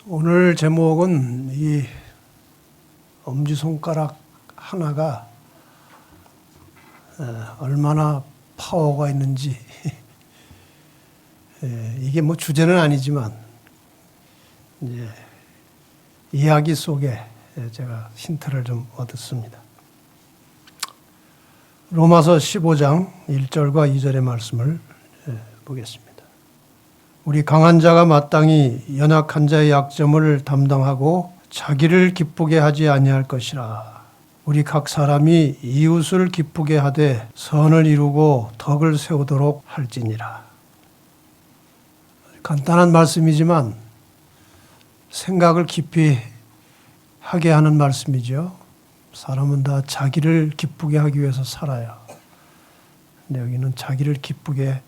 오늘 제목은 이 엄지손가락 하나가 얼마나 파워가 있는지 이게 뭐 주제는 아니지만 이제 이야기 속에 제가 힌트를 좀 얻었습니다. 로마서 15장 1절과 2절의 말씀을 보겠습니다. 우리 강한 자가 마땅히 연약한 자의 약점을 담당하고 자기를 기쁘게 하지 아니할 것이라. 우리 각 사람이 이웃을 기쁘게 하되 선을 이루고 덕을 세우도록 할지니라. 간단한 말씀이지만 생각을 깊이 하게 하는 말씀이죠. 사람은 다 자기를 기쁘게 하기 위해서 살아요. 근데 여기는 자기를 기쁘게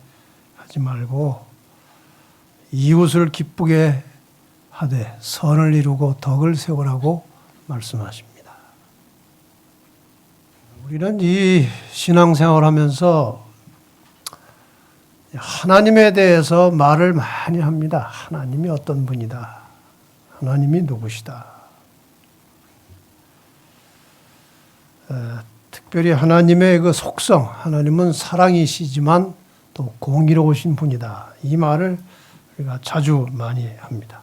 하지 말고 이웃을 기쁘게 하되 선을 이루고 덕을 세우라고 말씀하십니다. 우리는 이 신앙생활을 하면서 하나님에 대해서 말을 많이 합니다. 하나님이 어떤 분이다. 하나님이 누구시다. 특별히 하나님의 그 속성, 하나님은 사랑이시지만 또 공의로우신 분이다. 이 말을 우리가 자주 많이 합니다.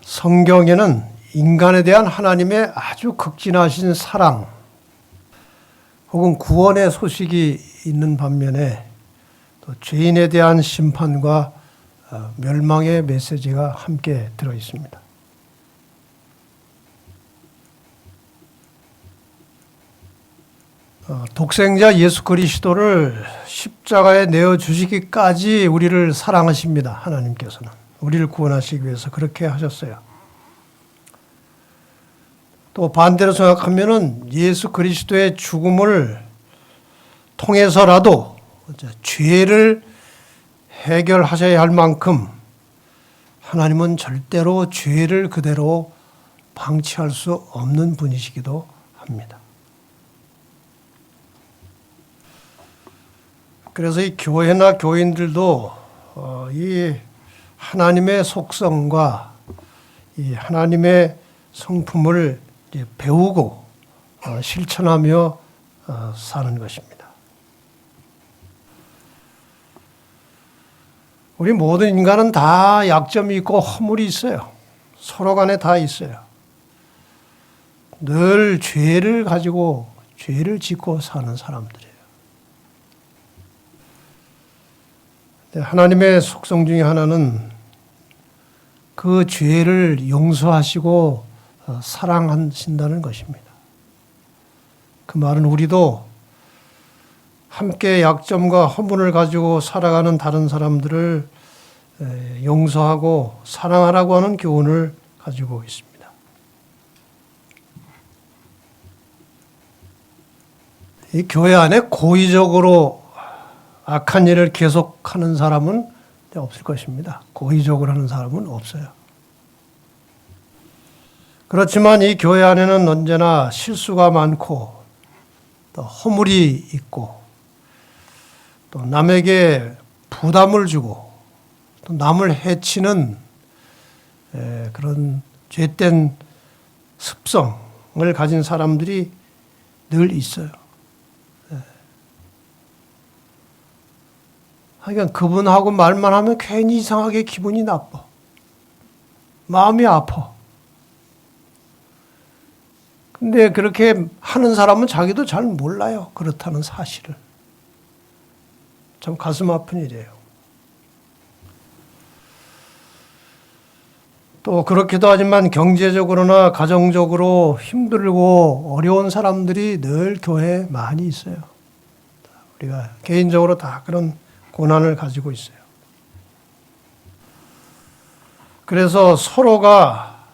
성경에는 인간에 대한 하나님의 아주 극진하신 사랑 혹은 구원의 소식이 있는 반면에 또 죄인에 대한 심판과 멸망의 메시지가 함께 들어 있습니다. 독생자 예수 그리스도를 십자가에 내어주시기까지 우리를 사랑하십니다. 하나님께서는. 우리를 구원하시기 위해서 그렇게 하셨어요. 또 반대로 생각하면은 예수 그리스도의 죽음을 통해서라도 죄를 해결하셔야 할 만큼 하나님은 절대로 죄를 그대로 방치할 수 없는 분이시기도 합니다. 그래서 이 교회나 교인들도 이 하나님의 속성과 이 하나님의 성품을 배우고 실천하며 사는 것입니다. 우리 모든 인간은 다 약점이 있고 허물이 있어요. 서로 간에 다 있어요. 늘 죄를 가지고 죄를 짓고 사는 사람들이에요. 하나님의 속성 중에 하나는 그 죄를 용서하시고 사랑하신다는 것입니다. 그 말은 우리도 함께 약점과 허물을 가지고 살아가는 다른 사람들을 용서하고 사랑하라고 하는 교훈을 가지고 있습니다. 이 교회 안에 고의적으로 악한 일을 계속하는 사람은 없을 것입니다. 고의적으로 하는 사람은 없어요. 그렇지만 이 교회 안에는 언제나 실수가 많고 또 허물이 있고 또 남에게 부담을 주고 또 남을 해치는 그런 죄된 습성을 가진 사람들이 늘 있어요. 그러니까 그분하고 말만 하면 괜히 이상하게 기분이 나빠. 마음이 아파. 근데 그렇게 하는 사람은 자기도 잘 몰라요. 그렇다는 사실을. 참 가슴 아픈 일이에요. 또 그렇기도 하지만 경제적으로나 가정적으로 힘들고 어려운 사람들이 늘 교회에 많이 있어요. 우리가 개인적으로 다 그런 고난을 가지고 있어요. 그래서 서로가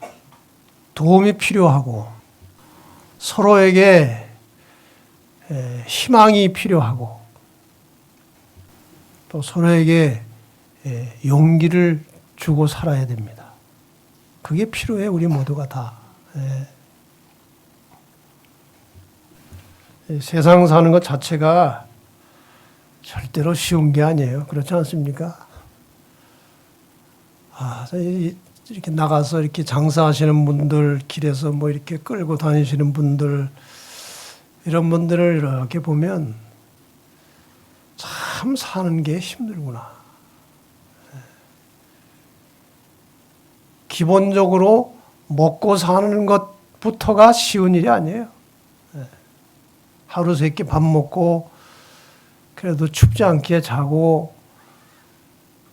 도움이 필요하고 서로에게 희망이 필요하고 또 서로에게 용기를 주고 살아야 됩니다. 그게 필요해 우리 모두가 다. 세상 사는 것 자체가 절대로 쉬운 게 아니에요. 그렇지 않습니까? 이렇게 나가서 이렇게 장사하시는 분들, 길에서 뭐 이렇게 끌고 다니시는 분들, 이런 분들을 이렇게 보면 참 사는 게 힘들구나. 기본적으로 먹고 사는 것부터가 쉬운 일이 아니에요. 하루 세끼 밥 먹고 그래도 춥지 않게 자고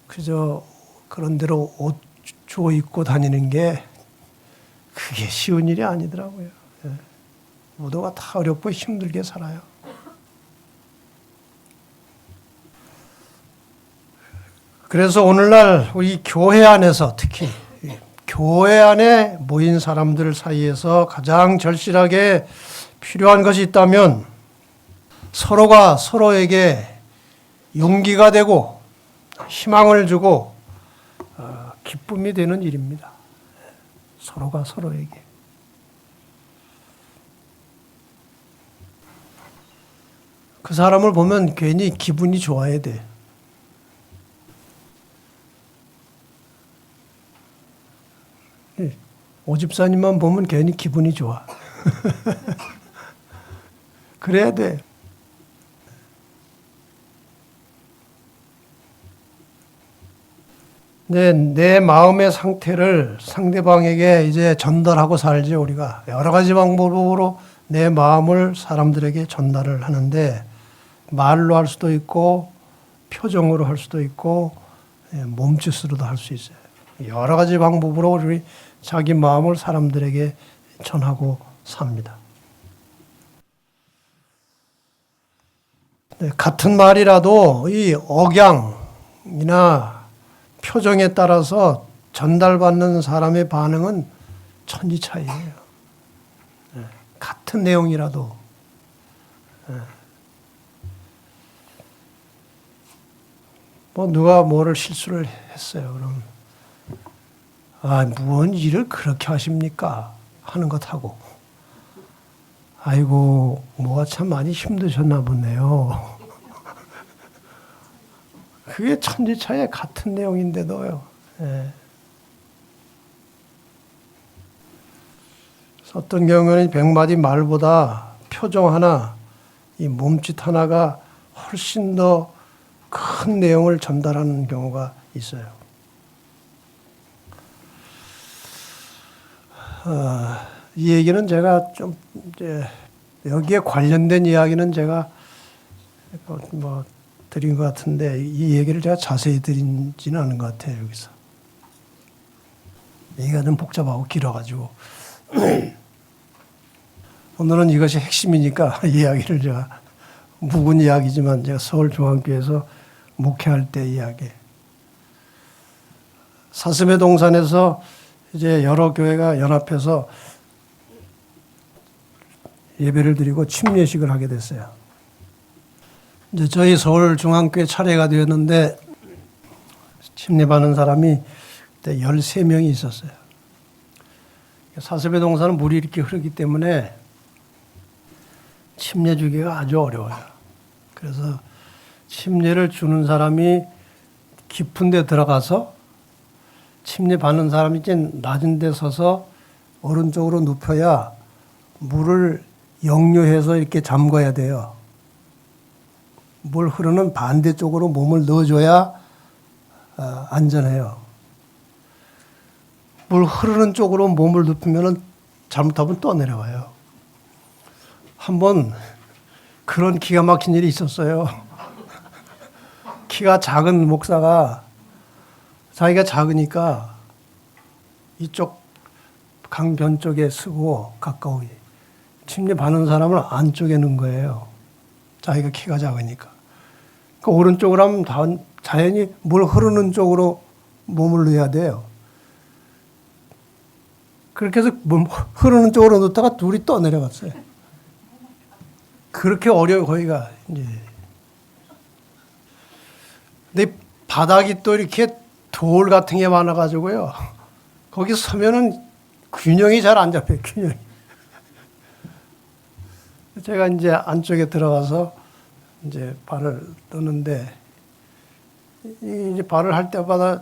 그저 그런 대로 옷 주워 입고 다니는 게 그게 쉬운 일이 아니더라고요. 모두가 다 어렵고 힘들게 살아요. 그래서 오늘날 우리 교회 안에서 특히 교회 안에 모인 사람들 사이에서 가장 절실하게 필요한 것이 있다면 서로가 서로에게 용기가 되고 희망을 주고 기쁨이 되는 일입니다. 서로가 서로에게. 그 사람을 보면 괜히 기분이 좋아야 돼. 오집사님만 보면 괜히 기분이 좋아. 그래야 돼. 내 마음의 상태를 상대방에게 이제 전달하고 살지, 우리가. 여러 가지 방법으로 내 마음을 사람들에게 전달을 하는데, 말로 할 수도 있고, 표정으로 할 수도 있고, 몸짓으로도 할 수 있어요. 여러 가지 방법으로 우리 자기 마음을 사람들에게 전하고 삽니다. 같은 말이라도 이 억양이나 표정에 따라서 전달받는 사람의 반응은 천지차이예요. 같은 내용이라도. 뭐 누가 뭐를 실수를 했어요. 그럼 무슨 일을 그렇게 하십니까? 하는 것하고 아이고 뭐가 참 많이 힘드셨나 보네요. 그게 천지차이에 같은 내용인데도요. 어떤 경우는 100마디 말보다 표정 하나, 이 몸짓 하나가 훨씬 더 큰 내용을 전달하는 경우가 있어요. 이 얘기는 제가 좀 이제 여기에 관련된 이야기는 제가 뭐 드린 것 같은데 이 얘기를 제가 자세히 드리지는 않은 것 같아요. 여기서 얘기가 좀 복잡하고 길어가지고 오늘은 이것이 핵심이니까 이야기를 제가 묵은 이야기지만 제가 서울중앙교회에서 목회할 때 이야기. 사슴의 동산에서 이제 여러 교회가 연합해서 예배를 드리고 침례식을 하게 됐어요. 이제 저희 서울중앙교회 차례가 되었는데 침례받는 사람이 그때 13명이 있었어요. 사슴의 동산은 물이 이렇게 흐르기 때문에 침례 주기가 아주 어려워요. 그래서 침례를 주는 사람이 깊은 데 들어가서 침례 받는 사람이 이제 낮은 데 서서 오른쪽으로 눕혀야 물을 역류해서 이렇게 잠궈야 돼요. 물 흐르는 반대쪽으로 몸을 넣어줘야 안전해요. 물 흐르는 쪽으로 몸을 눕히면 잘못하면 떠내려와요. 한번 그런 기가 막힌 일이 있었어요. 키가 작은 목사가 자기가 작으니까 이쪽 강변 쪽에 쓰고 가까이 침례 받는 사람을 안쪽에 넣은 거예요. 자기가 키가 작으니까. 그 오른쪽으로 하면 자연히 물 흐르는 쪽으로 몸을 넣어야 돼요. 그렇게 해서 흐르는 쪽으로 넣다가 둘이 떠내려갔어요. 그렇게 어려워요, 거기가. 이제. 근데 바닥이 또 이렇게 돌 같은 게 많아가지고요. 거기 서면은 균형이 잘 안 잡혀요, 균형이. 제가 이제 안쪽에 들어가서 이제 발을 떠는데, 이제 발을 할 때마다,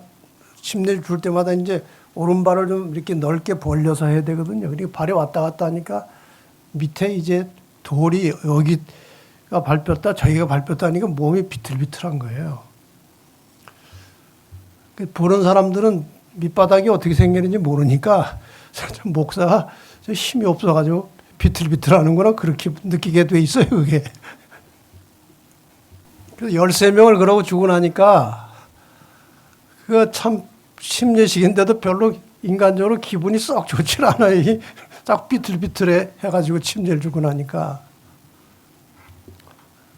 침례를 줄 때마다 이제 오른발을 좀 이렇게 넓게 벌려서 해야 되거든요. 그리고 발이 왔다 갔다 하니까 밑에 이제 돌이 여기가 밟혔다 저기가 밟혔다 하니까 몸이 비틀비틀한 거예요. 보는 사람들은 밑바닥이 어떻게 생기는지 모르니까 목사가 힘이 없어가지고 비틀비틀하는구나 그렇게 느끼게 돼 있어요. 그게. 그래서 13명을 그러고 주고 나니까 그 참 침례식인데도 별로 인간적으로 기분이 썩 좋질 않아요. 딱 비틀비틀해 해가지고 침례를 주고 나니까.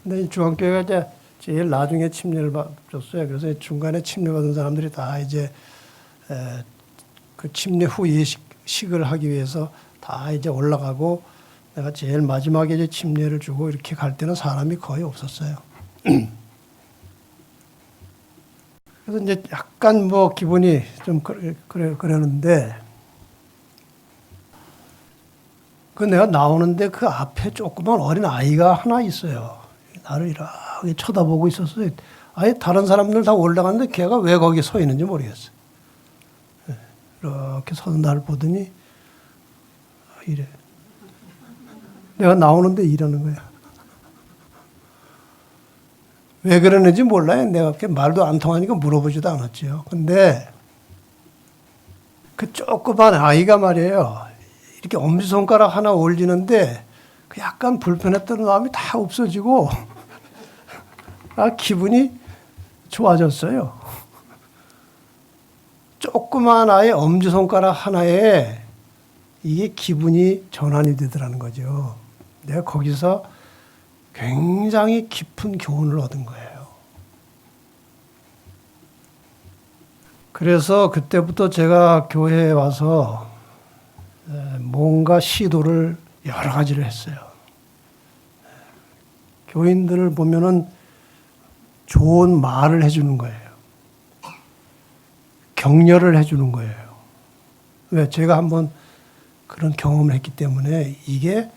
근데 이 중앙교회가 이제 제일 나중에 침례를 줬어요. 그래서 중간에 침례 받은 사람들이 다 이제 그 침례 후 예식을 하기 위해서 다 이제 올라가고 내가 제일 마지막에 이제 침례를 주고 이렇게 갈 때는 사람이 거의 없었어요. 그래서 이제 약간 뭐 기분이 좀 그러는데 그 내가 나오는데 그 앞에 조그만 어린 아이가 하나 있어요. 나를 이렇게 쳐다보고 있었어요. 아예 다른 사람들 다 올라갔는데 걔가 왜 거기 서 있는지 모르겠어요. 이렇게 서서 나를 보더니 이래. 내가 나오는데 이러는 거야. 왜 그러는지 몰라요. 내가 말도 안 통하니까 물어보지도 않았죠. 근데 그 조그만 아이가 말이에요. 이렇게 엄지손가락 하나 올리는데 그 약간 불편했던 마음이 다 없어지고 기분이 좋아졌어요. 조그만 아이 엄지손가락 하나에 이게 기분이 전환이 되더라는 거죠. 내가 거기서 굉장히 깊은 교훈을 얻은 거예요. 그래서 그때부터 제가 교회에 와서 뭔가 시도를 여러 가지를 했어요. 교인들을 보면은 좋은 말을 해주는 거예요. 격려를 해주는 거예요. 왜? 제가 한번 그런 경험을 했기 때문에 이게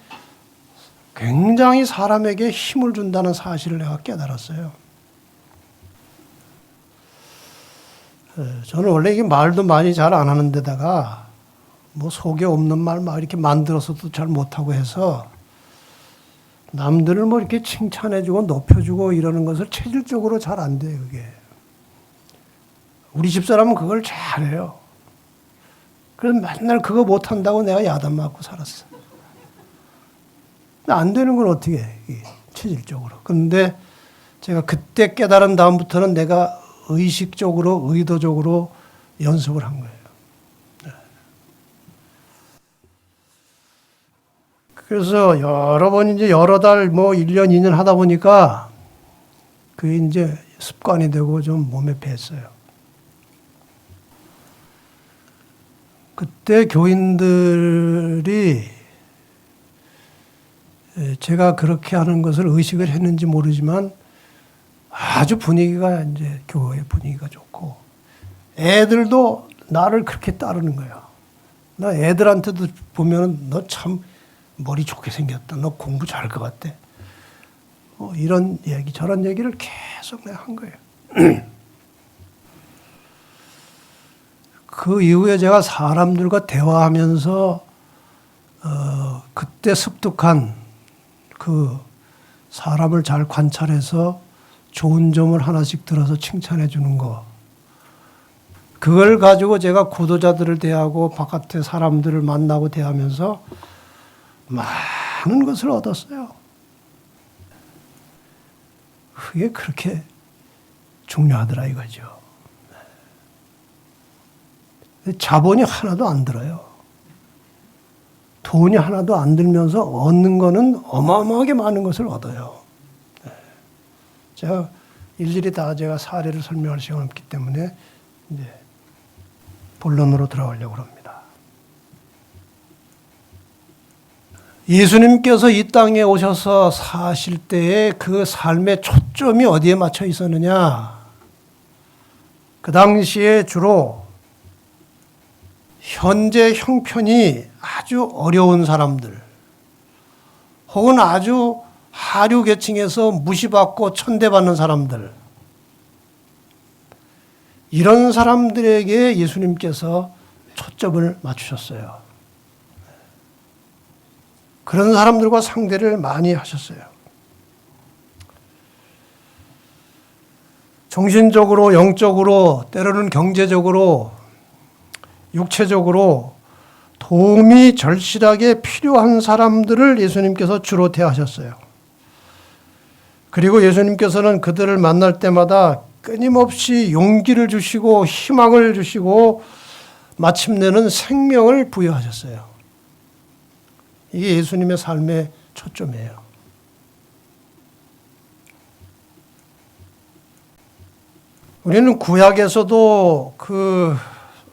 굉장히 사람에게 힘을 준다는 사실을 내가 깨달았어요. 저는 원래 이게 말도 많이 잘 안 하는 데다가 뭐 속에 없는 말 막 이렇게 만들어서도 잘 못하고 해서 남들을 뭐 이렇게 칭찬해주고 높여주고 이러는 것을 체질적으로 잘 안 돼요, 그게. 우리 집사람은 그걸 잘해요. 그래서 맨날 그거 못한다고 내가 야단 맞고 살았어. 안 되는 건 어떻게 해, 체질적으로. 그런데 제가 그때 깨달은 다음부터는 내가 의식적으로, 의도적으로 연습을 한 거예요. 그래서 여러 번 이제 여러 달, 뭐 1년, 2년 하다 보니까 그게 이제 습관이 되고 좀 몸에 뱄어요. 그때 교인들이 제가 그렇게 하는 것을 의식을 했는지 모르지만 아주 분위기가 이제 교회 분위기가 좋고 애들도 나를 그렇게 따르는 거예요. 나 애들한테도 보면은 너 참 머리 좋게 생겼다. 너 공부 잘할 것 같아. 이런 얘기 저런 얘기를 계속 내가 한 거예요. 그 이후에 제가 사람들과 대화하면서 그때 습득한 그 사람을 잘 관찰해서 좋은 점을 하나씩 들어서 칭찬해 주는 거. 그걸 가지고 제가 구도자들을 대하고 바깥에 사람들을 만나고 대하면서 많은 것을 얻었어요. 그게 그렇게 중요하더라 이거죠. 자본이 하나도 안 들어요. 돈이 하나도 안 들면서 얻는 거는 어마어마하게 많은 것을 얻어요. 제가 일일이 다 제가 사례를 설명할 시간이 없기 때문에 이제 본론으로 들어가려고 합니다. 예수님께서 이 땅에 오셔서 사실 때에 그 삶의 초점이 어디에 맞춰 있었느냐? 그 당시에 주로 현재 형편이 아주 어려운 사람들, 혹은 아주 하류 계층에서 무시받고 천대받는 사람들, 이런 사람들에게 예수님께서 초점을 맞추셨어요. 그런 사람들과 상대를 많이 하셨어요. 정신적으로, 영적으로, 때로는 경제적으로, 육체적으로 도움이 절실하게 필요한 사람들을 예수님께서 주로 대하셨어요. 그리고 예수님께서는 그들을 만날 때마다 끊임없이 용기를 주시고 희망을 주시고 마침내는 생명을 부여하셨어요. 이게 예수님의 삶의 초점이에요. 우리는 구약에서도 그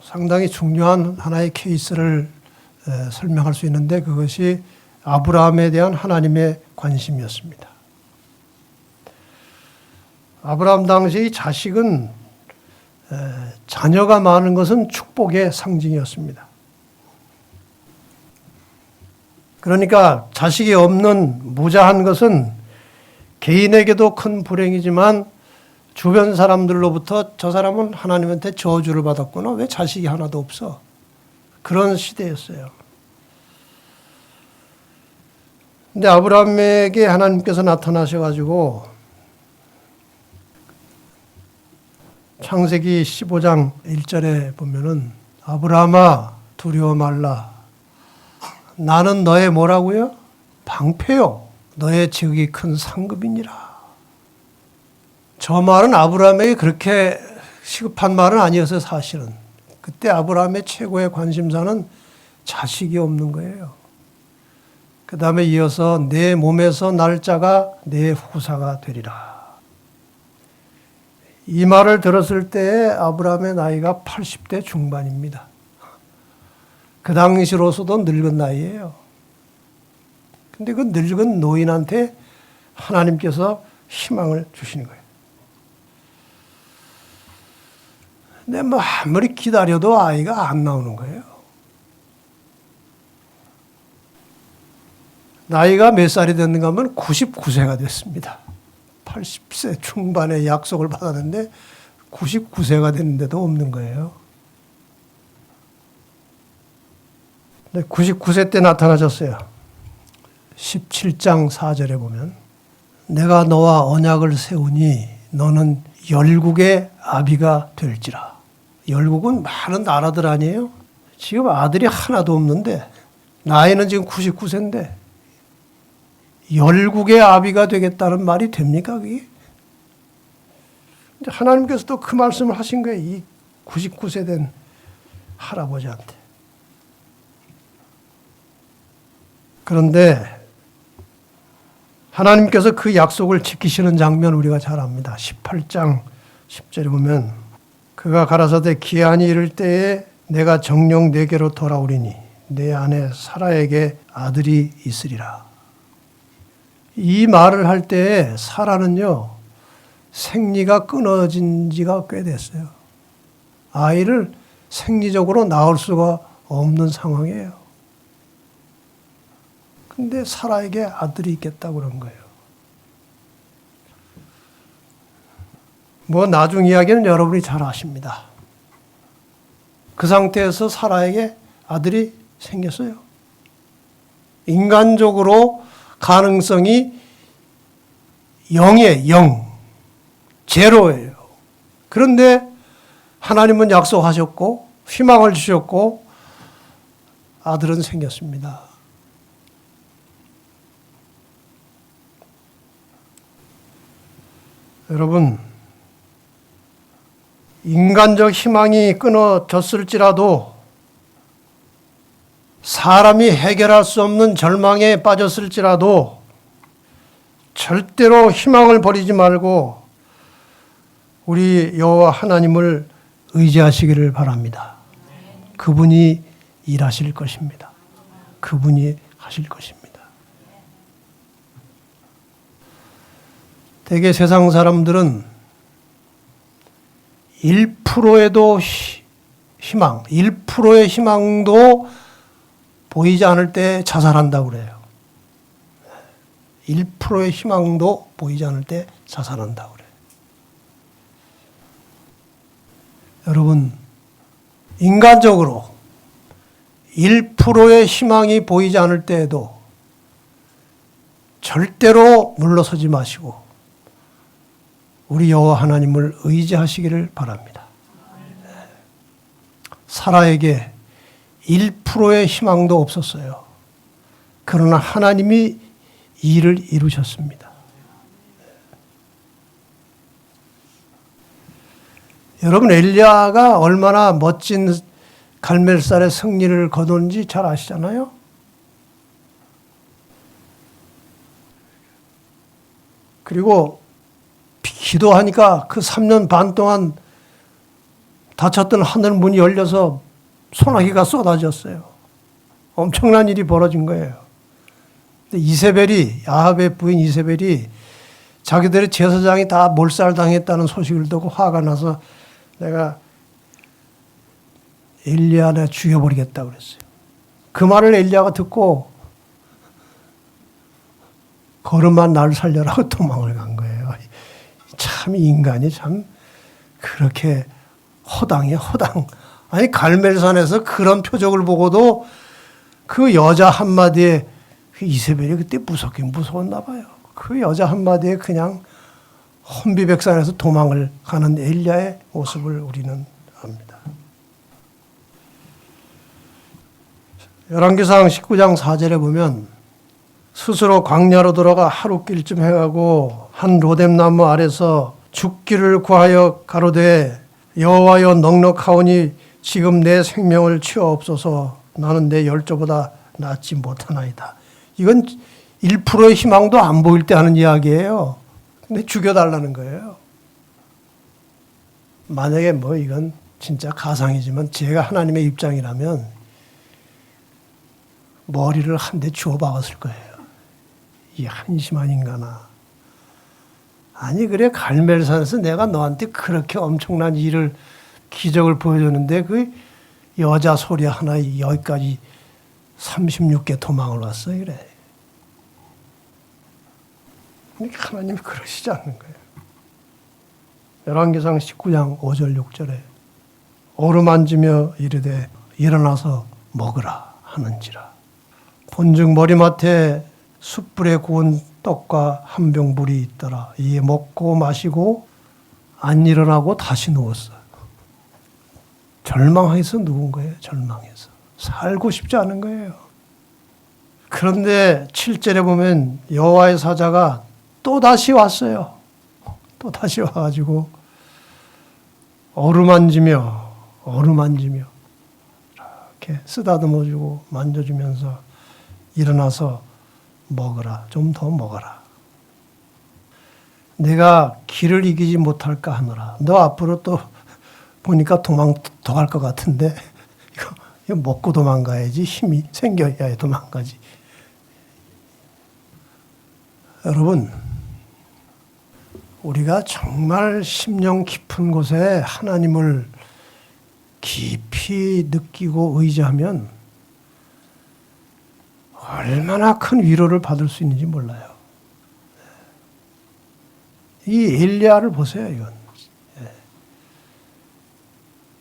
상당히 중요한 하나의 케이스를 설명할 수 있는데 그것이 아브라함에 대한 하나님의 관심이었습니다. 아브라함 당시 자식은 자녀가 많은 것은 축복의 상징이었습니다. 그러니까 자식이 없는 무자한 것은 개인에게도 큰 불행이지만 주변 사람들로부터 저 사람은 하나님한테 저주를 받았구나. 왜 자식이 하나도 없어? 그런 시대였어요. 근데 아브라함에게 하나님께서 나타나셔가지고 창세기 15장 1절에 보면은 아브라함아 두려워 말라. 나는 너의 뭐라고요? 방패요. 너의 지극히 큰 상급이니라. 저 말은 아브라함에게 그렇게 시급한 말은 아니었어요, 사실은. 그때 아브라함의 최고의 관심사는 자식이 없는 거예요. 그 다음에 이어서 내 몸에서 날 자가 내 후사가 되리라. 이 말을 들었을 때 아브라함의 나이가 80대 중반입니다. 그 당시로서도 늙은 나이예요. 근데 그 늙은 노인한테 하나님께서 희망을 주시는 거예요. 근데 뭐 아무리 기다려도 아이가 안 나오는 거예요. 나이가 몇 살이 됐는가 하면 99세가 됐습니다. 80세 중반에 약속을 받았는데 99세가 됐는데도 없는 거예요. 99세 때 나타나셨어요. 17장 4절에 보면 내가 너와 언약을 세우니 너는 열국의 아비가 될지라. 열국은 많은 나라들 아니에요? 지금 아들이 하나도 없는데 나이는 지금 99세인데 열국의 아비가 되겠다는 말이 됩니까 그게? 하나님께서도 그 말씀을 하신 거예요. 이 99세 된 할아버지한테. 그런데 하나님께서 그 약속을 지키시는 장면 우리가 잘 압니다. 18장 10절에 보면 그가 가라사대 기한이 이를 때에 내가 정녕 내게로 돌아오리니 내 안에 사라에게 아들이 있으리라. 이 말을 할 때에 사라는요 생리가 끊어진 지가 꽤 됐어요. 아이를 생리적으로 낳을 수가 없는 상황이에요. 근데 사라에게 아들이 있겠다고 그런 거예요. 뭐 나중 이야기는 여러분이 잘 아십니다. 그 상태에서 사라에게 아들이 생겼어요. 인간적으로 가능성이 0이에요. 0. 제로예요. 그런데 하나님은 약속하셨고 희망을 주셨고 아들은 생겼습니다. 여러분, 인간적 희망이 끊어졌을지라도 사람이 해결할 수 없는 절망에 빠졌을지라도 절대로 희망을 버리지 말고 우리 여호와 하나님을 의지하시기를 바랍니다. 그분이 일하실 것입니다. 그분이 하실 것입니다. 대개 세상 사람들은 1%에도 희망, 1%의 희망도 보이지 않을 때 자살한다고 그래요. 1%의 희망도 보이지 않을 때 자살한다고 그래요. 여러분, 인간적으로 1%의 희망이 보이지 않을 때에도 절대로 물러서지 마시고 우리 여호와 하나님을 의지하시기를 바랍니다. 사라에게 1%의 희망도 없었어요. 그러나 하나님이 일을 이루셨습니다. 여러분, 엘리야가 얼마나 멋진 갈멜살의 승리를 거뒀는지 잘 아시잖아요. 그리고 기도하니까 그 3년 반 동안 닫혔던 하늘 문이 열려서 소나기가 쏟아졌어요. 엄청난 일이 벌어진 거예요. 이세벨이, 아합의 부인 이세벨이 자기들의 제사장이 다 몰살당했다는 소식을 듣고 화가 나서 내가 엘리야 내가 죽여버리겠다고 그랬어요. 그 말을 엘리야가 듣고 걸음만 날 살려라고 도망을 간 거예요. 참 인간이 참 그렇게 허당이야, 허당. 아니 갈멜산에서 그런 표적을 보고도 그 여자 한마디에 그 이세벨이 그때 무섭긴 무서웠나 봐요. 그 여자 한마디에 그냥 혼비백산에서 도망을 가는 엘리야의 모습을 우리는 압니다. 열왕기상 19장 4절에 보면 스스로 광야로 들어가 하룻길쯤 해가고 한 로뎀나무 아래서 죽기를 구하여 가로되 여호와여 넉넉하오니 지금 내 생명을 치어옵소서 나는 내 열조보다 낫지 못하나이다. 이건 1%의 희망도 안 보일 때 하는 이야기예요. 근데 죽여달라는 거예요. 만약에 뭐 이건 진짜 가상이지만 제가 하나님의 입장이라면 머리를 한 대 주워 박았을 거예요. 이 한심한 인간아. 아니 그래 갈멜산에서 내가 너한테 그렇게 엄청난 일을 기적을 보여줬는데 그 여자 소리 하나에 여기까지 36개 도망을 왔어 그래. 하나님이 그러시지 않는 거예요. 열왕기상 19장 5절 6절에 어루만지며 이르되 일어나서 먹으라 하는지라. 본즉 머리맡에 숯불에 구운 떡과 한 병 물이 있더라. 이에 먹고 마시고 안 일어나고 다시 누웠어. 절망해서 누운 거예요. 절망해서. 살고 싶지 않은 거예요. 그런데 7절에 보면 여호와의 사자가 또 다시 왔어요. 또 다시 와가지고 어루만지며 이렇게 쓰다듬어주고 만져주면서 일어나서 먹으라. 좀 더 먹어라. 내가 길을 이기지 못할까 하노라. 너 앞으로 또 보니까 도망 더 갈 것 같은데 이거 먹고 도망가야지 힘이 생겨야 도망가지. 여러분, 우리가 정말 심령 깊은 곳에 하나님을 깊이 느끼고 의지하면 얼마나 큰 위로를 받을 수 있는지 몰라요. 이 엘리야를 보세요, 이건.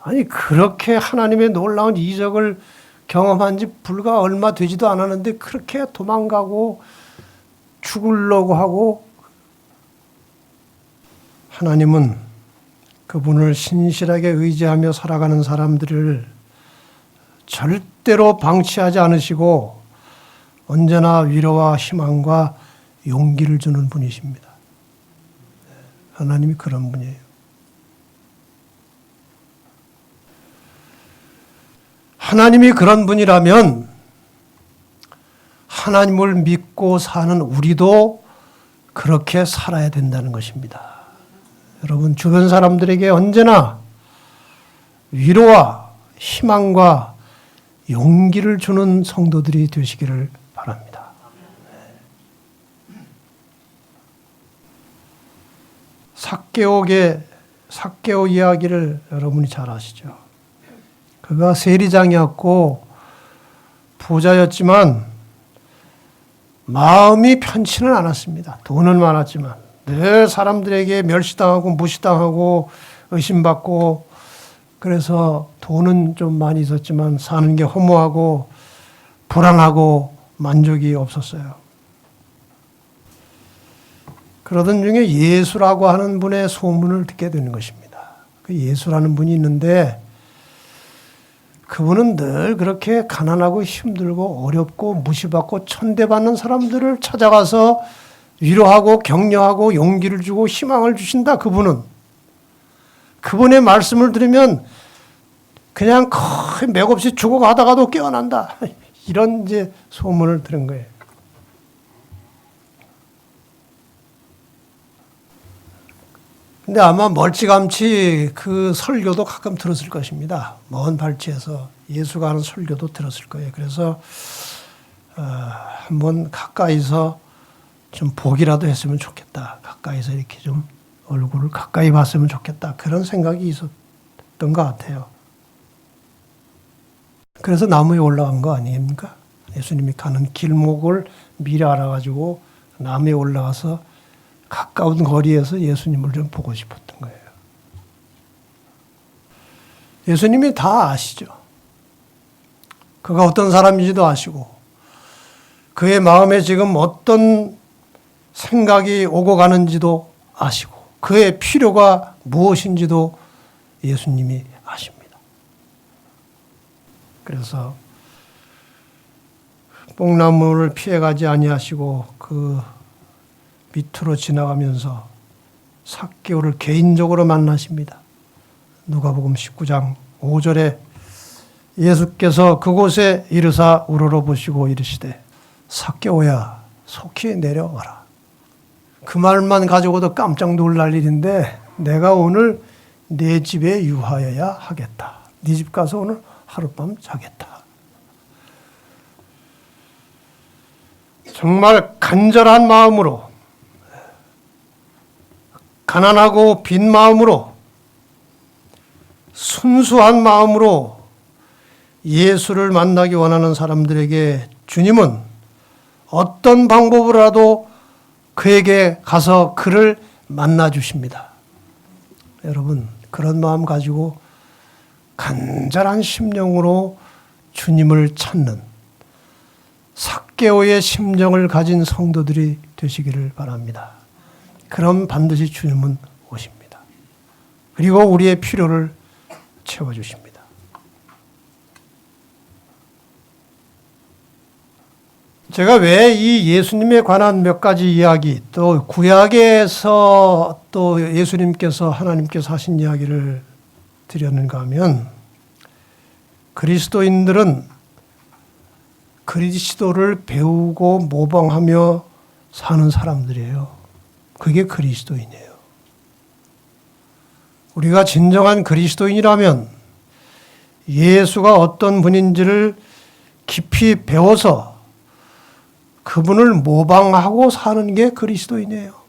아니, 그렇게 하나님의 놀라운 이적을 경험한 지 불과 얼마 되지도 않았는데 그렇게 도망가고 죽으려고 하고 하나님은 그분을 신실하게 의지하며 살아가는 사람들을 절대로 방치하지 않으시고 언제나 위로와 희망과 용기를 주는 분이십니다. 하나님이 그런 분이에요. 하나님이 그런 분이라면 하나님을 믿고 사는 우리도 그렇게 살아야 된다는 것입니다. 여러분, 주변 사람들에게 언제나 위로와 희망과 용기를 주는 성도들이 되시기를 바랍니다. 삭개오 이야기를 여러분이 잘 아시죠? 그가 세리장이었고 부자였지만 마음이 편치는 않았습니다. 돈은 많았지만 늘 사람들에게 멸시당하고 무시당하고 의심받고, 그래서 돈은 좀 많이 있었지만 사는 게 허무하고 불안하고 만족이 없었어요. 그러던 중에 예수라고 하는 분의 소문을 듣게 되는 것입니다. 그 예수라는 분이 있는데 그분은 늘 그렇게 가난하고 힘들고 어렵고 무시받고 천대받는 사람들을 찾아가서 위로하고 격려하고 용기를 주고 희망을 주신다. 그분의 말씀을 들으면 그냥 거의 맥없이 죽어가다가도 깨어난다. 이런 이제 소문을 들은 거예요. 근데 아마 멀찌감치 그 설교도 가끔 들었을 것입니다. 먼 발치에서 예수가 하는 설교도 들었을 거예요. 그래서 한번 가까이서 좀 보기라도 했으면 좋겠다. 가까이서 이렇게 좀 얼굴을 가까이 봤으면 좋겠다. 그런 생각이 있었던 것 같아요. 그래서 나무에 올라간 거 아닙니까? 예수님이 가는 길목을 미리 알아가지고 나무에 올라가서 가까운 거리에서 예수님을 좀 보고 싶었던 거예요. 예수님이 다 아시죠. 그가 어떤 사람인지도 아시고 그의 마음에 지금 어떤 생각이 오고 가는지도 아시고 그의 필요가 무엇인지도 예수님이 아십니다. 그래서 뽕나무를 피해가지 아니하시고 그 밑으로 지나가면서 삭개오를 개인적으로 만나십니다. 누가복음 19장 5절에 예수께서 그곳에 이르사 우러러보시고 이르시되 삭개오야 속히 내려와라. 그 말만 가지고도 깜짝 놀랄 일인데 내가 오늘 네 집에 유하여야 하겠다. 네 집 가서 오늘 하룻밤 자겠다. 정말 간절한 마음으로 가난하고 빈 마음으로 순수한 마음으로 예수를 만나기 원하는 사람들에게 주님은 어떤 방법으로라도 그에게 가서 그를 만나 주십니다. 여러분, 그런 마음 가지고 간절한 심령으로 주님을 찾는 삭개오의 심정을 가진 성도들이 되시기를 바랍니다. 그럼 반드시 주님은 오십니다. 그리고 우리의 필요를 채워주십니다. 제가 왜 이 예수님에 관한 몇 가지 이야기, 또 구약에서 또 예수님께서 하나님께서 하신 이야기를 드렸는가 하면 그리스도인들은 그리스도를 배우고 모방하며 사는 사람들이에요. 그게 그리스도인이에요. 우리가 진정한 그리스도인이라면 예수가 어떤 분인지를 깊이 배워서 그분을 모방하고 사는 게 그리스도인이에요.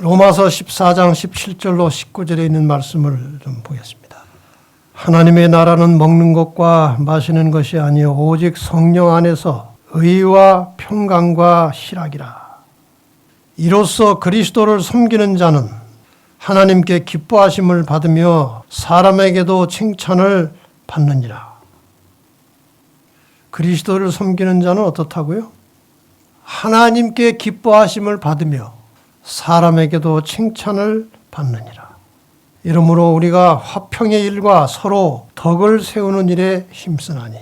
로마서 14장 17절로 19절에 있는 말씀을 좀 보겠습니다. 하나님의 나라는 먹는 것과 마시는 것이 아니요 오직 성령 안에서 의와 평강과 희락이라. 이로써 그리스도를 섬기는 자는 하나님께 기뻐하심을 받으며 사람에게도 칭찬을 받느니라. 그리스도를 섬기는 자는 어떻다고요? 하나님께 기뻐하심을 받으며 사람에게도 칭찬을 받느니라. 이러므로 우리가 화평의 일과 서로 덕을 세우는 일에 힘쓰나니.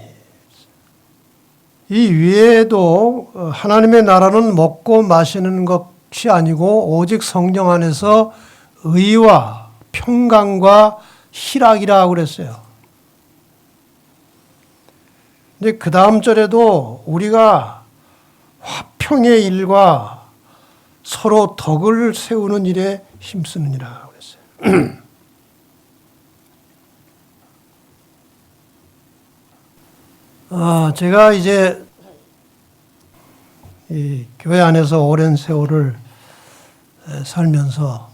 이 위에도 하나님의 나라는 먹고 마시는 것이 아니고 오직 성령 안에서 의와 평강과 희락이라고 그랬어요. 근데 그 다음 절에도 우리가 화평의 일과 서로 덕을 세우는 일에 힘쓰느니라 그랬어요. 제가 이제 이 교회 안에서 오랜 세월을 살면서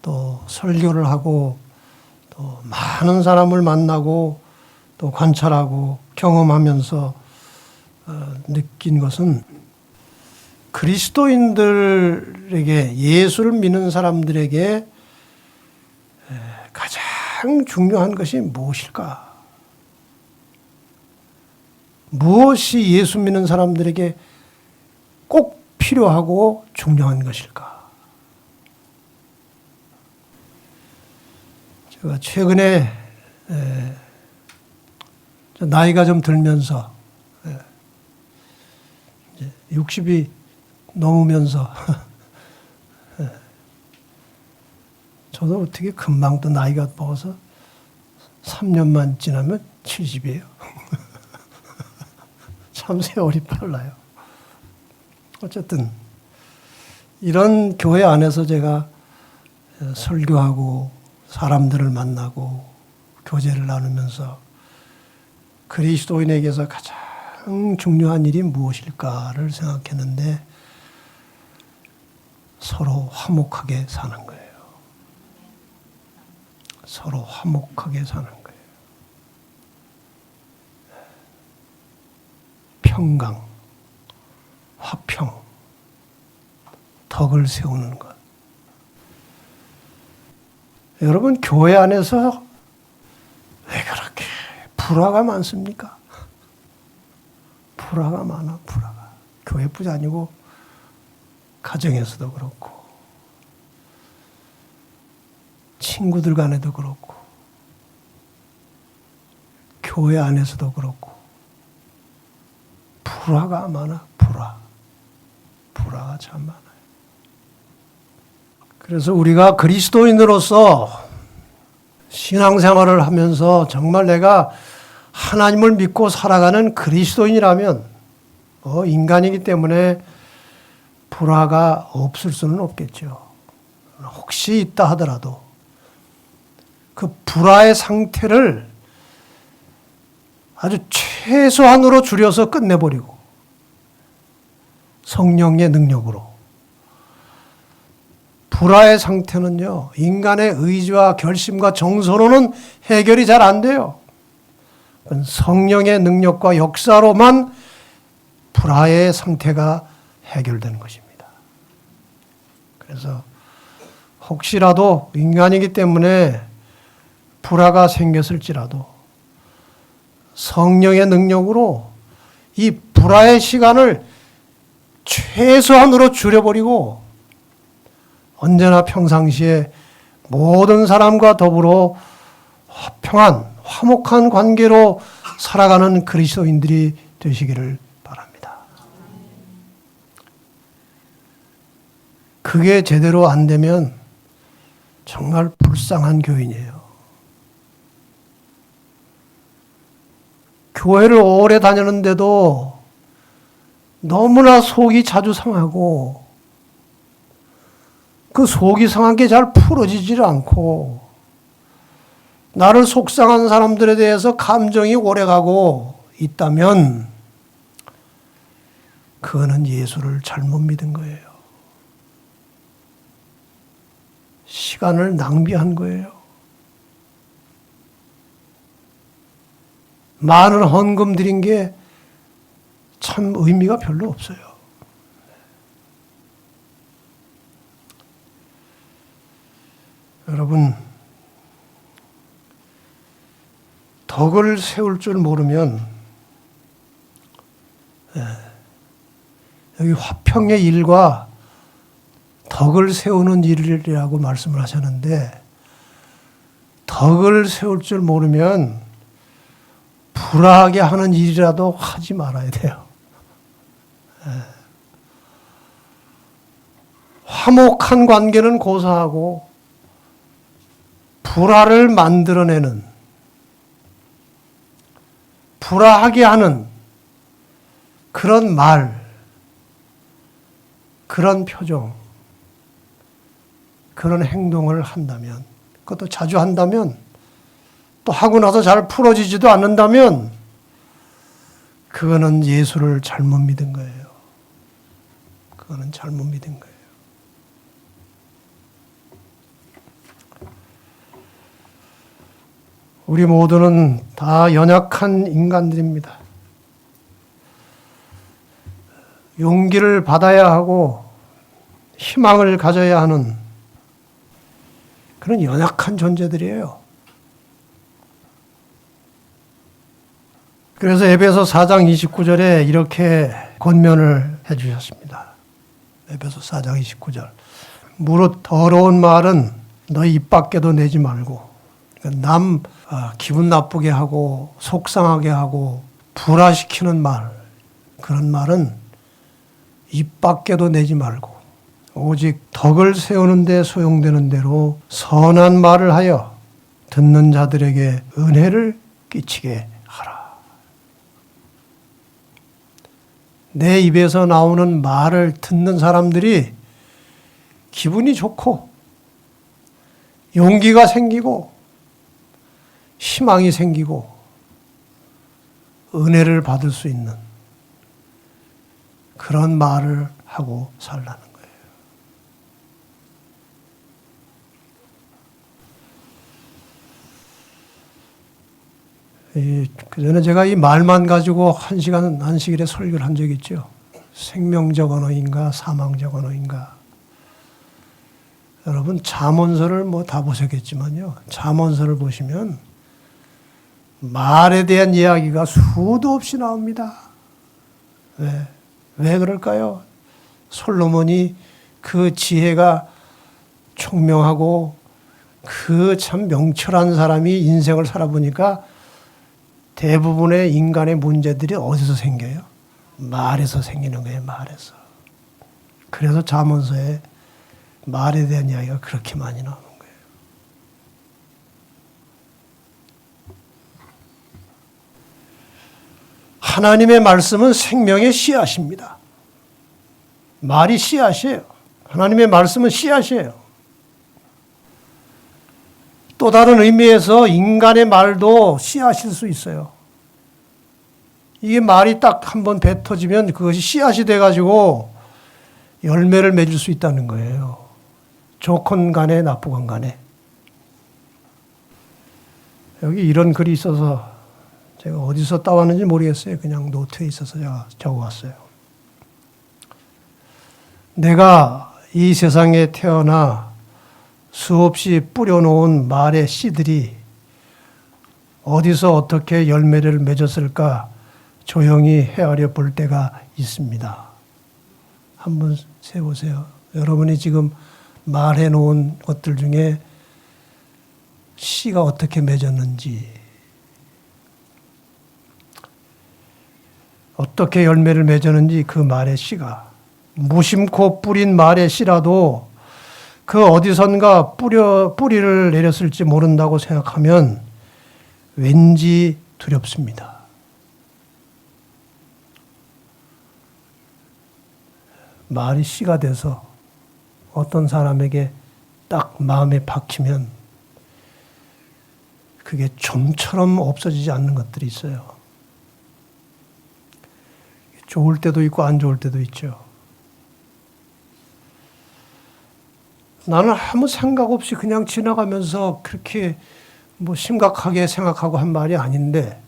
또 설교를 하고 또 많은 사람을 만나고 또 관찰하고 경험하면서 느낀 것은 그리스도인들에게, 예수를 믿는 사람들에게 가장 중요한 것이 무엇일까? 무엇이 예수 믿는 사람들에게 꼭 필요하고 중요한 것일까? 제가 최근에 나이가 좀 들면서 60이 넘으면서 저도 어떻게 금방 또 나이가 먹어서 3년만 지나면 70이에요. 참 세월이 빨라요. 어쨌든 이런 교회 안에서 제가 설교하고 사람들을 만나고 교제를 나누면서 그리스도인에게서 가장 중요한 일이 무엇일까를 생각했는데 서로 화목하게 사는 거예요. 서로 화목하게 사는 거예요. 평강, 화평, 덕을 세우는 것. 여러분, 교회 안에서 왜 그렇게 불화가 많습니까? 불화가 많아, 불화가. 교회뿐이 아니고 가정에서도 그렇고 친구들 간에도 그렇고 교회 안에서도 그렇고 불화가 많아, 불화가 참 많아요. 그래서 우리가 그리스도인으로서 신앙생활을 하면서 정말 내가 하나님을 믿고 살아가는 그리스도인이라면 인간이기 때문에 불화가 없을 수는 없겠죠. 혹시 있다 하더라도 그 불화의 상태를 아주 최소한으로 줄여서 끝내버리고 성령의 능력으로. 불화의 상태는요, 인간의 의지와 결심과 정서로는 해결이 잘 안 돼요. 성령의 능력과 역사로만 불화의 상태가 해결되는 것입니다. 그래서 혹시라도 인간이기 때문에 불화가 생겼을지라도 성령의 능력으로 이 불화의 시간을 최소한으로 줄여버리고 언제나 평상시에 모든 사람과 더불어 화평한, 화목한 관계로 살아가는 그리스도인들이 되시기를 바랍니다. 그게 제대로 안 되면 정말 불쌍한 교인이에요. 교회를 오래 다녔는데도 너무나 속이 자주 상하고 그 속이 상한 게 잘 풀어지질 않고 나를 속상한 사람들에 대해서 감정이 오래가고 있다면 그거는 예수를 잘못 믿은 거예요. 시간을 낭비한 거예요. 많은 헌금 드린 게 참 의미가 별로 없어요. 여러분, 덕을 세울 줄 모르면 여기 화평의 일과 덕을 세우는 일이라고 말씀을 하셨는데 덕을 세울 줄 모르면 불화하게 하는 일이라도 하지 말아야 돼요. 화목한 관계는 고사하고 불화를 만들어내는, 불화하게 하는 그런 말, 그런 표정, 그런 행동을 한다면, 그것도 자주 한다면, 또 하고 나서 잘 풀어지지도 않는다면, 그거는 예수를 잘못 믿은 거예요. 그거는 잘못 믿은 거예요. 우리 모두는 다 연약한 인간들입니다. 용기를 받아야 하고 희망을 가져야 하는 그런 연약한 존재들이에요. 그래서 에베소 4장 29절에 이렇게 권면을 해주셨습니다. 에베소 4장 29절. 무릇 더러운 말은 너희 입 밖에도 내지 말고, 남 기분 나쁘게 하고 속상하게 하고 불화시키는 말, 그런 말은 입 밖에도 내지 말고 오직 덕을 세우는 데 소용되는 대로 선한 말을 하여 듣는 자들에게 은혜를 끼치게 하라. 내 입에서 나오는 말을 듣는 사람들이 기분이 좋고 용기가 생기고 희망이 생기고 은혜를 받을 수 있는 그런 말을 하고 살라는 거예요. 그 전에 제가 이 말만 가지고 1시간 안식일에 설교를 한 적이 있죠. 생명적 언어인가 사망적 언어인가. 여러분 잠언서를 뭐 다 보셨겠지만요. 잠언서를 보시면 말에 대한 이야기가 수도 없이 나옵니다. 왜 그럴까요? 솔로몬이 그 지혜가 총명하고 그 참 명철한 사람이 인생을 살아보니까 대부분의 인간의 문제들이 어디서 생겨요? 말에서 생기는 거예요. 말에서. 그래서 잠언서에 말에 대한 이야기가 그렇게 많이 나오는 거예요. 하나님의 말씀은 생명의 씨앗입니다. 말이 씨앗이에요. 하나님의 말씀은 씨앗이에요. 또 다른 의미에서 인간의 말도 씨앗일 수 있어요. 이게 말이 딱 한번 뱉어지면 그것이 씨앗이 돼가지고 열매를 맺을 수 있다는 거예요. 좋건 간에 나쁘건 간에. 여기 이런 글이 있어서 제가 어디서 따왔는지 모르겠어요. 그냥 노트에 있어서 제가 적어왔어요. 내가 이 세상에 태어나 수없이 뿌려놓은 말의 씨들이 어디서 어떻게 열매를 맺었을까 조용히 헤아려 볼 때가 있습니다. 한번 세보세요. 여러분이 지금 말해 놓은 것들 중에 씨가 어떻게 맺었는지, 어떻게 열매를 맺었는지 그 말의 씨가, 무심코 뿌린 말의 씨라도 그 어디선가 뿌리를 내렸을지 모른다고 생각하면 왠지 두렵습니다. 말이 씨가 돼서 어떤 사람에게 딱 마음에 박히면 그게 좀처럼 없어지지 않는 것들이 있어요. 좋을 때도 있고 안 좋을 때도 있죠. 나는 아무 생각 없이 그냥 지나가면서 그렇게 뭐 심각하게 생각하고 한 말이 아닌데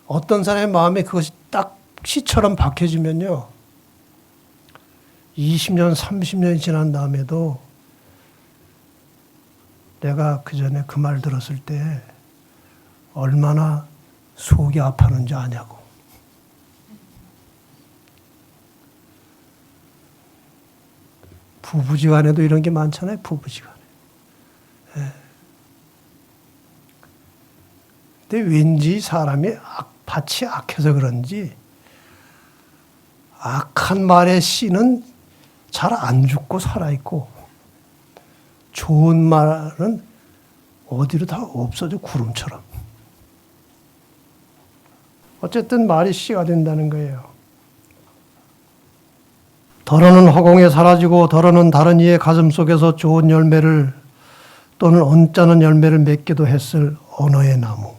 어떤 사람의 마음에 그것이 딱 씨처럼 박혀지면요. 20년, 30년이 지난 다음에도 내가 그 전에 그 말 들었을 때 얼마나 속이 아팠는지 아냐고. 부부지간에도 이런 게 많잖아요. 부부지간에. 예. 근데 왠지 사람이 밭이 악해서 그런지 악한 말의 씨는 잘 안 죽고 살아있고 좋은 말은 어디로 다 없어져 구름처럼. 어쨌든 말이 씨가 된다는 거예요. 더러는 허공에 사라지고 더러는 다른 이의 가슴 속에서 좋은 열매를 또는 언짢은 열매를 맺기도 했을 언어의 나무.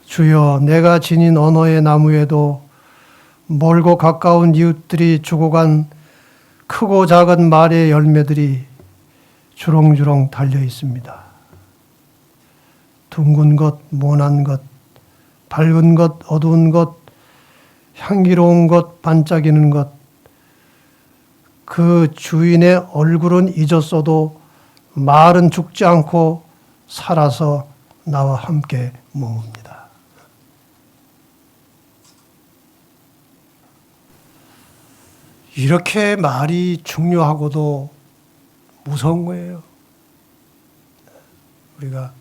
주여, 내가 지닌 언어의 나무에도 멀고 가까운 이웃들이 주고 간 크고 작은 말의 열매들이 주렁주렁 달려 있습니다. 둥근 것, 모난 것, 밝은 것, 어두운 것, 향기로운 것, 반짝이는 것, 그 주인의 얼굴은 잊었어도 말은 죽지 않고 살아서 나와 함께 머뭅니다. 이렇게 말이 중요하고도 무서운 거예요. 우리가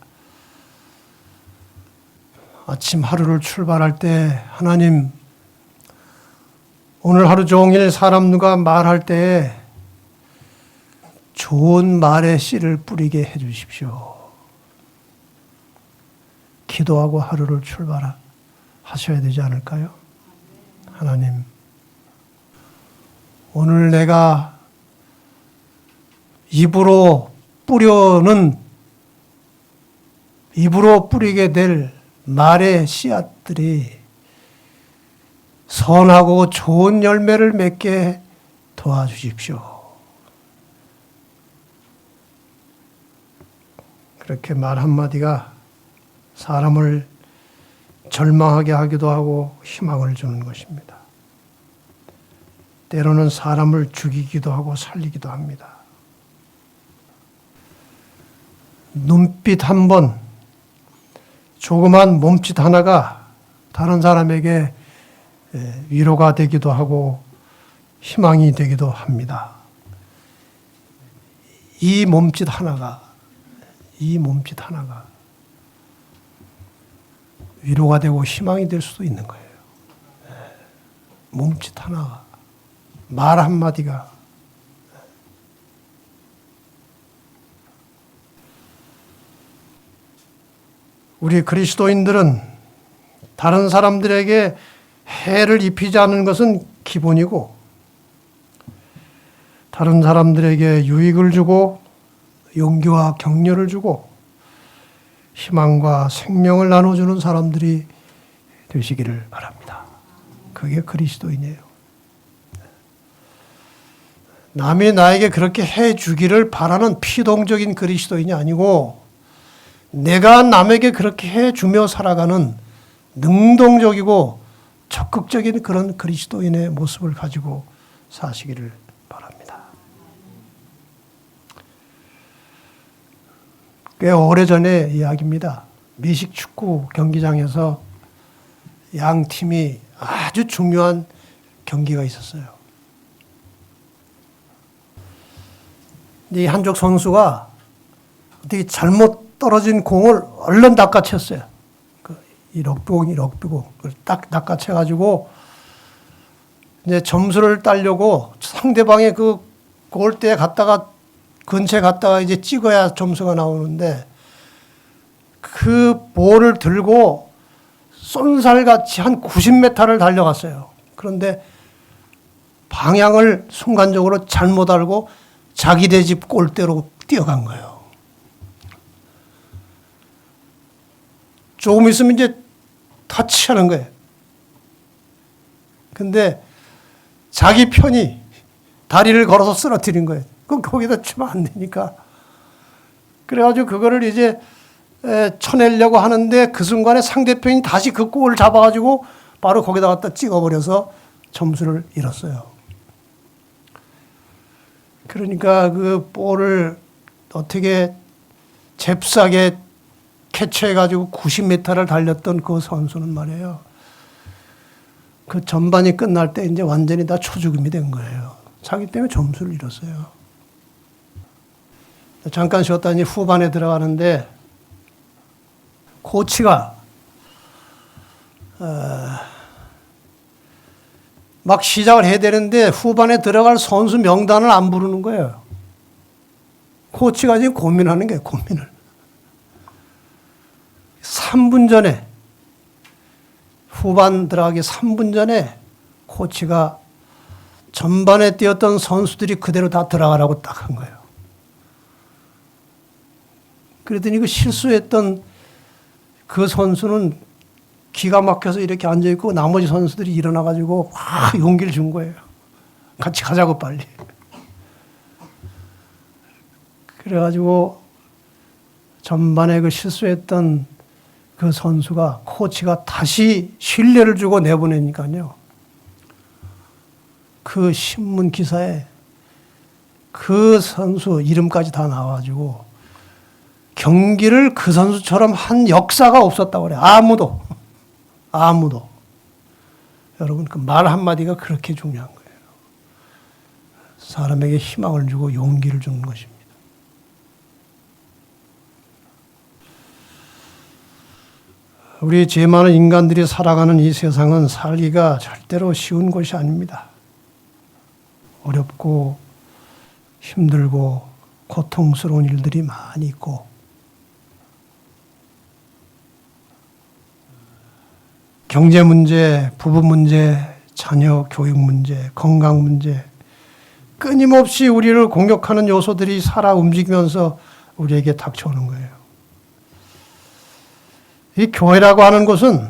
아침 하루를 출발할 때 하나님, 오늘 하루 종일 사람 누가 말할 때 좋은 말의 씨를 뿌리게 해 주십시오. 기도하고 하루를 출발하셔야 되지 않을까요? 하나님, 오늘 내가 입으로 뿌리게 될 말의 씨앗들이 선하고 좋은 열매를 맺게 도와주십시오. 그렇게 말 한마디가 사람을 절망하게 하기도 하고 희망을 주는 것입니다. 때로는 사람을 죽이기도 하고 살리기도 합니다. 눈빛 한 번, 조그만 몸짓 하나가 다른 사람에게 위로가 되기도 하고 희망이 되기도 합니다. 이 몸짓 하나가 위로가 되고 희망이 될 수도 있는 거예요. 몸짓 하나가, 말 한마디가. 우리 그리스도인들은 다른 사람들에게 해를 입히지 않는 것은 기본이고, 다른 사람들에게 유익을 주고 용기와 격려를 주고 희망과 생명을 나눠주는 사람들이 되시기를 바랍니다. 그게 그리스도인이에요. 남이 나에게 그렇게 해주기를 바라는 피동적인 그리스도인이 아니고, 내가 남에게 그렇게 해주며 살아가는 능동적이고 적극적인 그런 그리스도인의 모습을 가지고 사시기를 바랍니다. 꽤 오래전의 이야기입니다. 미식 축구 경기장에서 양 팀이 아주 중요한 경기가 있었어요. 이 한쪽 선수가 어떻게 잘못 떨어진 공을 얼른 낚아챘어요. 이 럭비공을 딱 낚아채가지고 이제 점수를 따려고 상대방의 그 골대에 갔다가 근처에 갔다가 이제 찍어야 점수가 나오는데, 그 볼을 들고 쏜살같이 한 90m를 달려갔어요. 그런데 방향을 순간적으로 잘못 알고 자기네 집 골대로 뛰어간 거예요. 조금 있으면 이제 터치하는 거예요. 근데 자기 편이 다리를 걸어서 쓰러뜨린 거예요. 그럼 거기다 치면 안 되니까. 그래가지고 그거를 이제 쳐내려고 하는데 그 순간에 상대편이 다시 그 골을 잡아가지고 바로 거기다 갖다 찍어버려서 점수를 잃었어요. 그러니까 그 볼을 어떻게 잽싸게 캐치해가지고 90m를 달렸던 그 선수는 말이에요. 그 전반이 끝날 때 이제 완전히 다 초죽음이 된 거예요. 자기 때문에 점수를 잃었어요. 잠깐 쉬었다니 후반에 들어가는데 코치가 막 시작을 해야 되는데 후반에 들어갈 선수 명단을 안 부르는 거예요. 코치가 지금 고민하는 거예요, 고민을. 3분 전에, 후반 들어가기 3분 전에 코치가 전반에 뛰었던 선수들이 그대로 다 들어가라고 딱 한 거예요. 그랬더니 그 실수했던 그 선수는 기가 막혀서 이렇게 앉아있고 나머지 선수들이 일어나가지고 막 용기를 준 거예요. 같이 가자고 빨리. 그래가지고 전반에 그 실수했던 그 선수가 코치가 다시 신뢰를 주고 내보내니까요. 그 신문 기사에 그 선수 이름까지 다 나와가지고 경기를 그 선수처럼 한 역사가 없었다고 그래요. 아무도. 여러분, 그 말 한마디가 그렇게 중요한 거예요. 사람에게 희망을 주고 용기를 주는 것입니다. 우리 죄 많은 인간들이 살아가는 이 세상은 살기가 절대로 쉬운 곳이 아닙니다. 어렵고 힘들고 고통스러운 일들이 많이 있고 경제 문제, 부부 문제, 자녀 교육 문제, 건강 문제 끊임없이 우리를 공격하는 요소들이 살아 움직이면서 우리에게 닥쳐오는 거예요. 이 교회라고 하는 곳은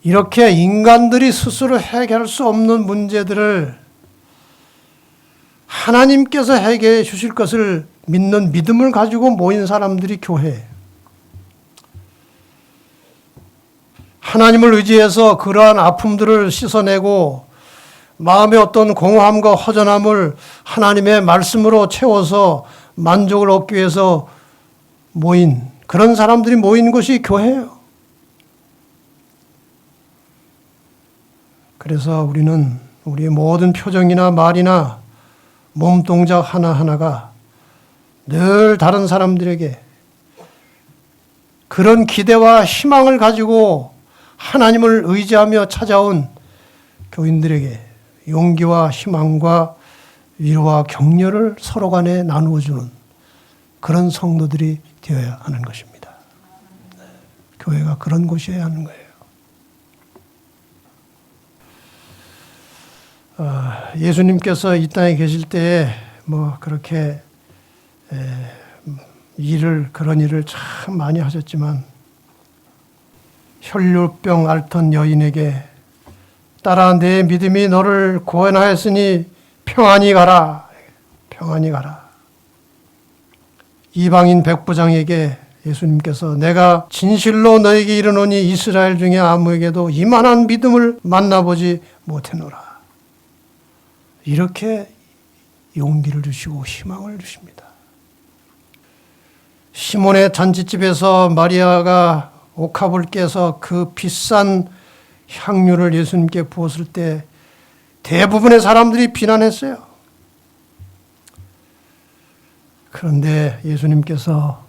이렇게 인간들이 스스로 해결할 수 없는 문제들을 하나님께서 해결해 주실 것을 믿는 믿음을 가지고 모인 사람들이 교회예요. 하나님을 의지해서 그러한 아픔들을 씻어내고 마음의 어떤 공허함과 허전함을 하나님의 말씀으로 채워서 만족을 얻기 위해서 모인 그런 사람들이 모인 곳이 교회예요. 그래서 우리는 우리의 모든 표정이나 말이나 몸 동작 하나하나가 늘 다른 사람들에게 그런 기대와 희망을 가지고 하나님을 의지하며 찾아온 교인들에게 용기와 희망과 위로와 격려를 서로 간에 나누어주는 그런 성도들이 되어야 하는 것입니다. 교회가 그런 곳이어야 하는 거예요. 예수님께서 이 땅에 계실 때에 그렇게 그런 일을 참 많이 하셨지만 혈류병 앓던 여인에게 딸아 내 믿음이 너를 구원하였으니 평안히 가라. 평안히 가라. 이방인 백부장에게 예수님께서 내가 진실로 너에게 이르노니 이스라엘 중에 아무에게도 이만한 믿음을 만나보지 못했노라. 이렇게 용기를 주시고 희망을 주십니다. 시몬의 잔치집에서 마리아가 옥합을 깨서 그 비싼 향유를 예수님께 부었을 때 대부분의 사람들이 비난했어요. 그런데 예수님께서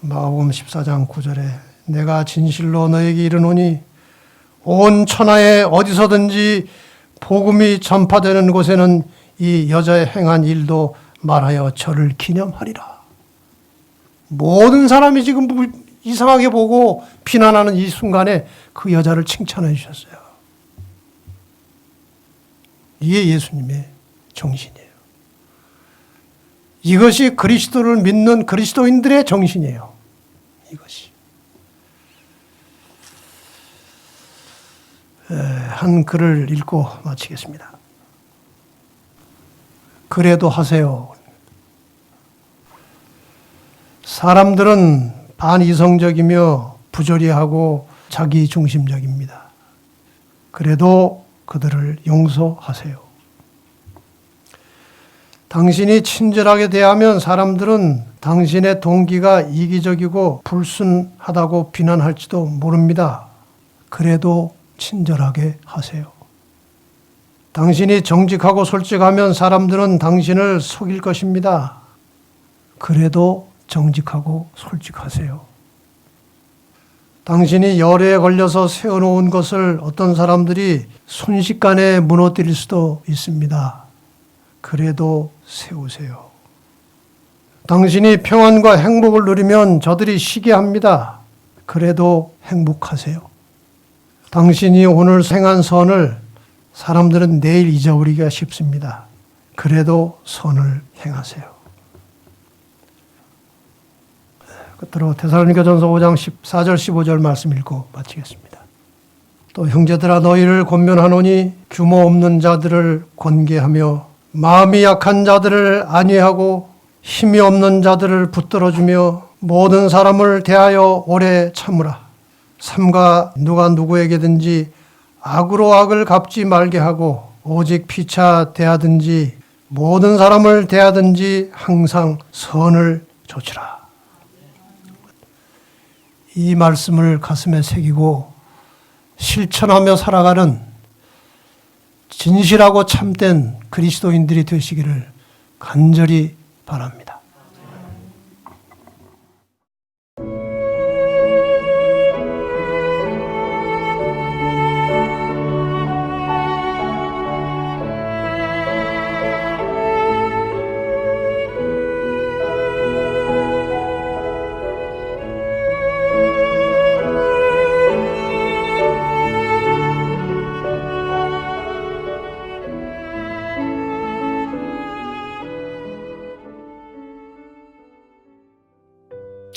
마가복음 14장 9절에 내가 진실로 너에게 이르노니 온 천하에 어디서든지 복음이 전파되는 곳에는 이 여자의 행한 일도 말하여 저를 기념하리라. 모든 사람이 지금 이상하게 보고 비난하는 이 순간에 그 여자를 칭찬해 주셨어요. 이게 예수님의 정신이에요. 이것이 그리스도를 믿는 그리스도인들의 정신이에요. 이것이. 한 글을 읽고 마치겠습니다. 그래도 하세요. 사람들은 반이성적이며 부조리하고 자기중심적입니다. 그래도 그들을 용서하세요. 당신이 친절하게 대하면 사람들은 당신의 동기가 이기적이고 불순하다고 비난할지도 모릅니다. 그래도 친절하게 하세요. 당신이 정직하고 솔직하면 사람들은 당신을 속일 것입니다. 그래도 정직하고 솔직하세요. 당신이 열에 걸려서 세워놓은 것을 어떤 사람들이 순식간에 무너뜨릴 수도 있습니다. 그래도 세우세요. 당신이 평안과 행복을 누리면 저들이 시기합니다. 그래도 행복하세요. 당신이 오늘 행한 선을 사람들은 내일 잊어버리기가 쉽습니다. 그래도 선을 행하세요. 끝으로 데살로니가전서 5장 14절 15절 말씀 읽고 마치겠습니다. 또 형제들아 너희를 권면하노니 규모 없는 자들을 권계하며 마음이 약한 자들을 안위하고 힘이 없는 자들을 붙들어주며 모든 사람을 대하여 오래 참으라. 삼가 누가 누구에게든지 악으로 악을 갚지 말게 하고 오직 피차 대하든지 모든 사람을 대하든지 항상 선을 조치라. 이 말씀을 가슴에 새기고 실천하며 살아가는 진실하고 참된 그리스도인들이 되시기를 간절히 바랍니다.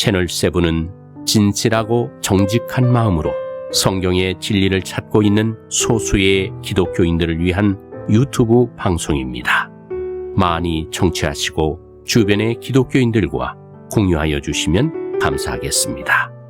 채널7은 진실하고 정직한 마음으로 성경의 진리를 찾고 있는 소수의 기독교인들을 위한 유튜브 방송입니다. 많이 청취하시고 주변의 기독교인들과 공유하여 주시면 감사하겠습니다.